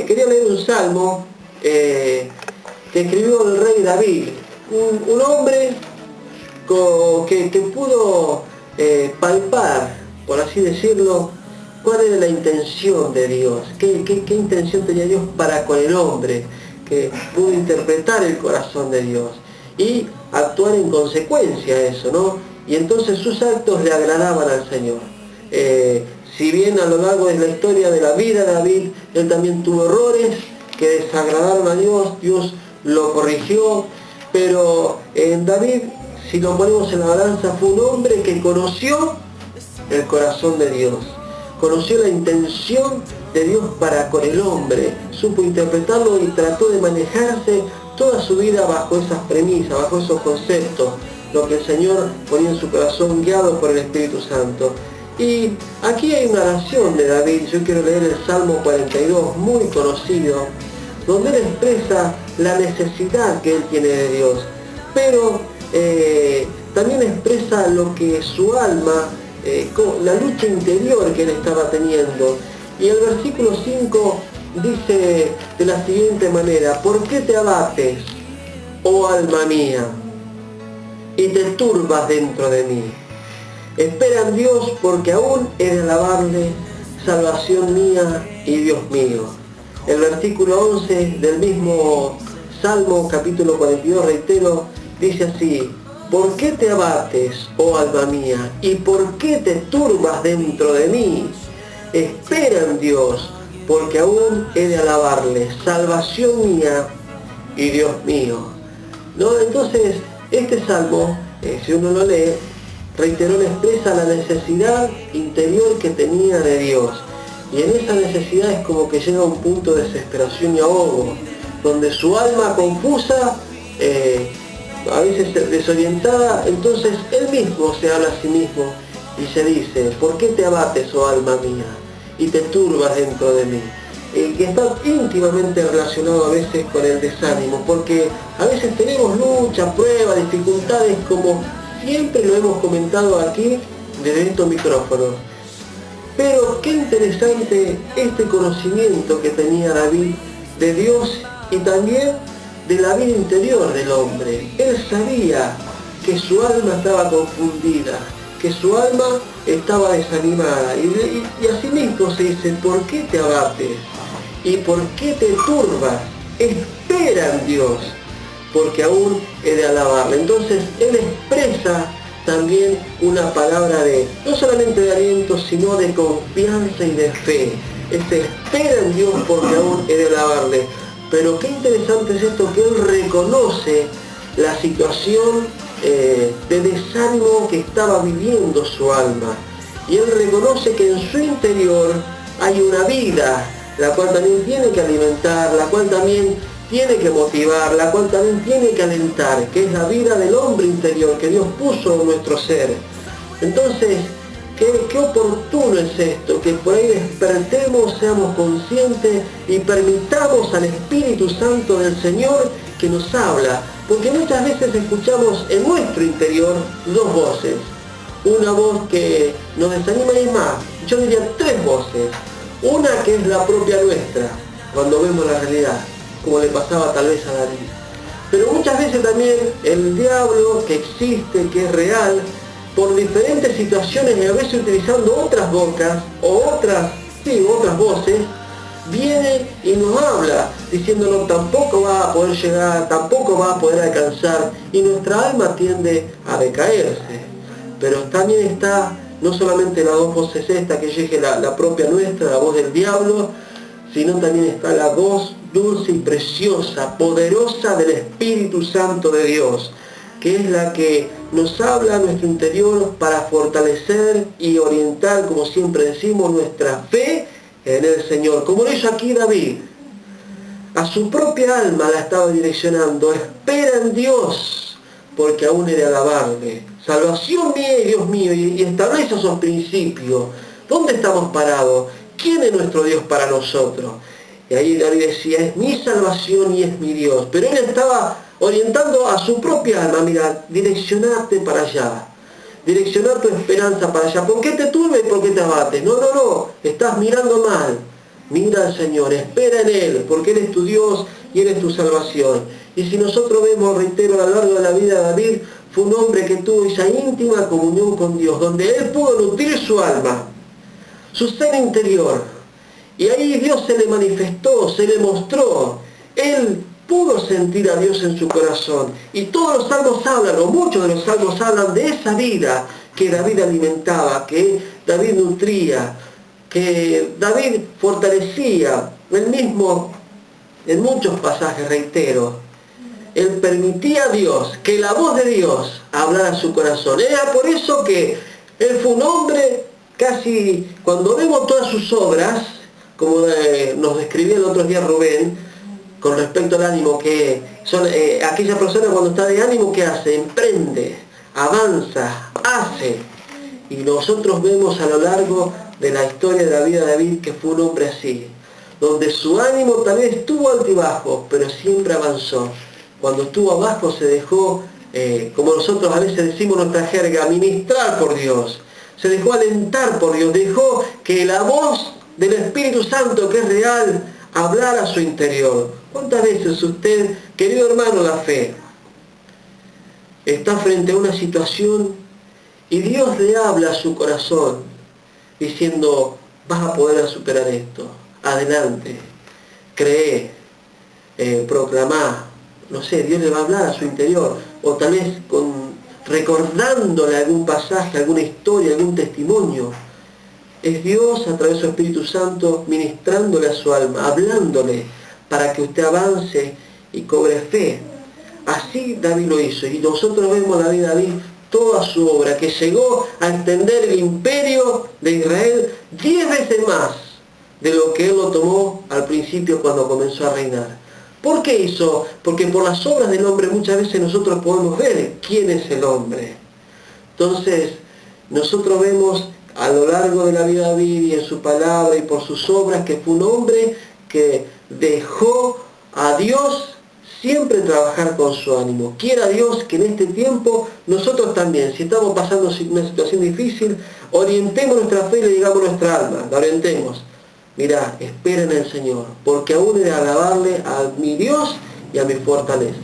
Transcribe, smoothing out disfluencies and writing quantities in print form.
quería leer un salmo que escribió el rey David, un hombre que pudo palpar, por así decirlo, cuál era la intención de Dios, qué intención tenía Dios para con el hombre, que pudo interpretar el corazón de Dios y actuar en consecuencia a eso, ¿no? Y entonces sus actos le agradaban al Señor. Si bien a lo largo de la historia de la vida de David, él también tuvo errores que desagradaron a Dios, Dios lo corrigió, pero David, si lo ponemos en la balanza, fue un hombre que conoció el corazón de Dios, conoció la intención de Dios para con el hombre, supo interpretarlo y trató de manejarse toda su vida bajo esas premisas, bajo esos conceptos, lo que el Señor ponía en su corazón, guiado por el Espíritu Santo. Y aquí hay una oración de David. Yo quiero leer el Salmo 42, muy conocido, donde él expresa la necesidad que él tiene de Dios, pero también expresa lo que su alma, la lucha interior que él estaba teniendo. Y el versículo 5 dice de la siguiente manera: ¿por qué te abates, oh alma mía, y te turbas dentro de mí? Espera en Dios, porque aún he de alabarle, salvación mía y Dios mío. El versículo 11 del mismo Salmo, capítulo 42, reitero, dice así: ¿por qué te abates, oh alma mía, y por qué te turbas dentro de mí? Espera en Dios, porque aún he de alabarle, salvación mía y Dios mío. ¿No? Entonces, este salmo, si uno lo lee, reiteró, expresa la necesidad interior que tenía de Dios. Y en esa necesidad es como que llega a un punto de desesperación y ahogo, donde su alma confusa, a veces desorientada, entonces él mismo se habla a sí mismo y se dice: ¿por qué te abates, oh alma mía, y te turbas dentro de mí? Que está íntimamente relacionado a veces con el desánimo, porque a veces tenemos luchas, pruebas, dificultades, como siempre lo hemos comentado aquí desde estos micrófonos. Pero qué interesante este conocimiento que tenía David de Dios y también de la vida interior del hombre. Él sabía que su alma estaba confundida, que su alma estaba desanimada. Y así mismo se dice: ¿por qué te abates? ¿Y por qué te turbas? Espera en Dios, porque aún he de alabarle. Entonces él expresa también una palabra no solamente de aliento, sino de confianza y de fe. Espera en Dios, porque aún he de alabarle. Pero qué interesante es esto, que él reconoce la situación de desánimo que estaba viviendo su alma. Y él reconoce que en su interior hay una vida, la cual también tiene que alimentar, la cual también tiene que motivar, la cual también tiene que alentar, que es la vida del hombre interior que Dios puso en nuestro ser. Entonces, qué oportuno es esto, que por ahí despertemos, seamos conscientes y permitamos al Espíritu Santo del Señor que nos habla, porque muchas veces escuchamos en nuestro interior dos voces. Una voz que nos desanima, y más, yo diría tres voces. Una que es la propia nuestra, cuando vemos la realidad, como le pasaba tal vez a David. Pero muchas veces también el diablo, que existe, que es real, por diferentes situaciones y a veces utilizando otras bocas o otras voces, viene y nos habla diciéndonos: tampoco va a poder llegar, tampoco va a poder alcanzar, y nuestra alma tiende a decaerse. Pero también está no solamente las dos voces esta, que llegue la propia nuestra, la voz del diablo, sino también está la voz dulce y preciosa, poderosa del Espíritu Santo de Dios, que es la que nos habla a nuestro interior para fortalecer y orientar, como siempre decimos, nuestra fe en el Señor. Como lo hizo aquí David, a su propia alma la estaba direccionando: espera en Dios, porque aún he de alabarle, salvación mía y Dios mío, y establece esos principios. ¿Dónde estamos parados? ¿Quién es nuestro Dios para nosotros? Y ahí David decía: es mi salvación y es mi Dios. Pero él estaba orientando a su propia alma: mira, direccionate para allá, direccionar tu esperanza para allá. ¿Por qué te turbes y por qué te abates? No, estás mirando mal. Mira al Señor, espera en Él, porque Él es tu Dios y Él es tu salvación. Y si nosotros vemos, reitero, a lo largo de la vida de David, fue un hombre que tuvo esa íntima comunión con Dios, donde él pudo nutrir su alma, su ser interior. Y ahí Dios se le manifestó, se le mostró. Él pudo sentir a Dios en su corazón. Y todos los salmos hablan, o muchos de los salmos hablan de esa vida que David alimentaba, que David nutría, que David fortalecía. Él mismo, en muchos pasajes, reitero, él permitía a Dios, que la voz de Dios hablara a su corazón. Era por eso que él fue un hombre, casi cuando vemos todas sus obras, como nos describía el otro día Rubén, con respecto al ánimo, que son aquella persona cuando está de ánimo, ¿qué hace? Emprende, avanza, hace. Y nosotros vemos a lo largo de la historia de la vida de David que fue un hombre así, donde su ánimo tal vez estuvo altibajo, pero siempre avanzó. Cuando estuvo abajo se dejó, como nosotros a veces decimos nuestra jerga, ministrar por Dios. Se dejó alentar por Dios, dejó que la voz del Espíritu Santo, que es real, hablara a su interior. ¿Cuántas veces usted, querido hermano de la fe, está frente a una situación y Dios le habla a su corazón diciendo, vas a poder superar esto, adelante, cree, proclamá? No sé, Dios le va a hablar a su interior, o tal vez recordándole algún pasaje, alguna historia, algún testimonio. Es Dios a través de su Espíritu Santo ministrándole a su alma, hablándole para que usted avance y cobre fe. Así David lo hizo, y nosotros vemos la vida de David, toda su obra, que llegó a extender el imperio de Israel 10 veces más de lo que él lo tomó al principio cuando comenzó a reinar. ¿Por qué hizo? Porque por las obras del hombre muchas veces nosotros podemos ver quién es el hombre. Entonces, nosotros vemos a lo largo de la vida de David y en su palabra y por sus obras que fue un hombre que dejó a Dios siempre trabajar con su ánimo. Quiera Dios que en este tiempo nosotros también, si estamos pasando una situación difícil, orientemos nuestra fe y le digamos a nuestra alma, la orientemos. Mirá, espera en el Señor, porque aún he de alabarle a mi Dios y a mi fortaleza.